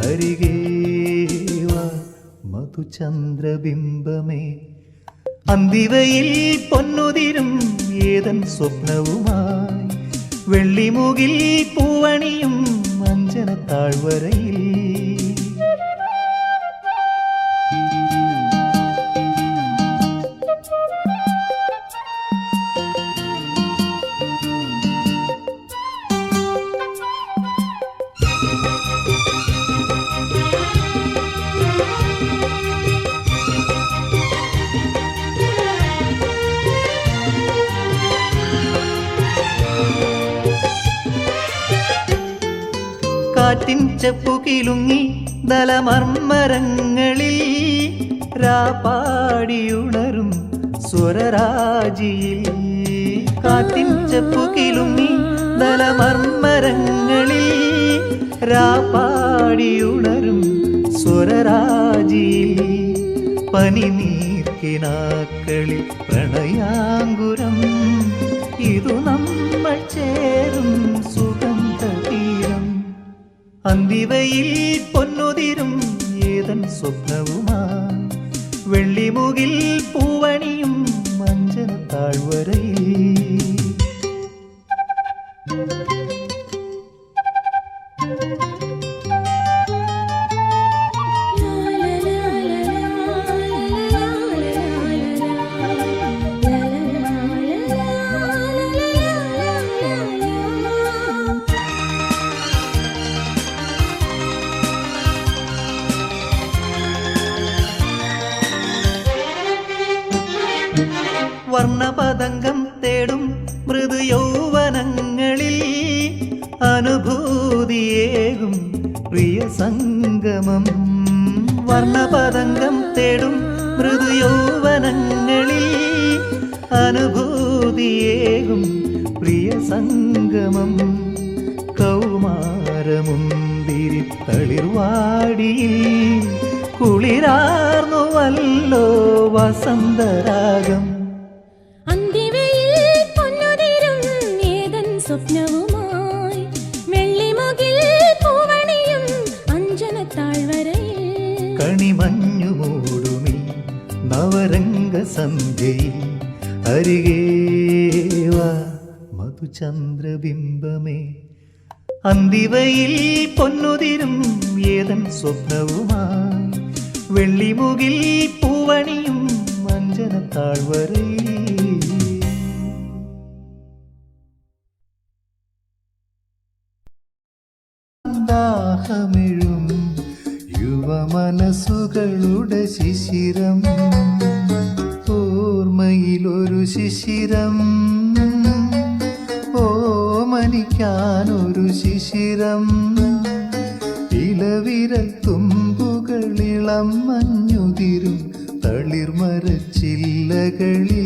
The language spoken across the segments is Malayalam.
അരികേവ മധുചന്ദ്രബിംബമേ അന്തിവയിൽ പൊന്നുതിരും ഏതൻ സ്വപ്നവുമായി വെള്ളിമുകിൽ പൂവണിയും അഞ്ജന താഴ്വരയിൽ കാറ്റിൻ ചെപ്പുകിലുങ്ങി ദലമർമ്മരങ്ങളിൽ രാപ്പാടിയുണരും സ്വരരാജിയിൽ കാറ്റിൻ ചെപ്പുകിലുങ്ങി ദലമർമ്മരങ്ങളിൽ രാപ്പാടിയുണരും സ്വരരാജിയിൽ പനിനീർക്കിനാക്കളിൽ പ്രണയാങ്കുരം ഇതു നമ്മൾ ചേരും സുഗന്ധതീരം അന്തിവയിൽ പൊന്നുതിരും ഏതൻ സ്വപ്നവുമായി വെള്ളിമുകിൽ പൂവണിയും അഞ്ജന താഴ്വരയിൽ വർണ്ണപതംഗം തേടും മൃദു യൗവനങ്ങളിൽ അനുഭൂതിയേകും പ്രിയ സംഗമം വർണ്ണപതംഗം തേടും മൃദു യൗവനങ്ങളിൽ അനുഭൂതിയേകും പ്രിയ സംഗമം കൗമാരമുന്തിരി തളിർവാടിയിൽ കുളിരാർന്നുവല്ലോ വസന്തരാഗം സ്വപ്നവുമായി വെള്ളിമുകിൽ പൂവണിയും അഞ്ജന താഴ്വരയിൽ കണിമഞ്ഞു മൂടുമി നവരംഗ സന്ധ്യയിൽ അരികേവ മധുചന്ദ്രബിംബമേ അന്തിവയിൽ പൊന്നുതിരും ഏതൻ സ്വപ്നവുമായി വെള്ളിമുകിൽ പൂവണിയും അഞ്ജന താഴ്വരയിൽ ദാഹമിഴും യുവമനസ്സുകളുടെ ശിശിരം ഓർമ്മയിലൊരു ശിശിരം ഓമനിക്കാനൊരു ശിശിരം ഇലവിരൽ തുമ്പുകളിളം മഞ്ഞുതിരും തളിർമരച്ചില്ലകളിൽ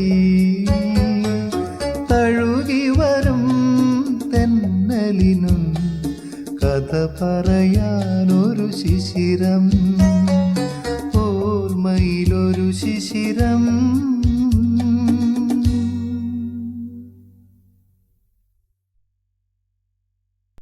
തഴുകി വരും തെന്നലിനും കഥ പറയാനൊരു ശിശിരം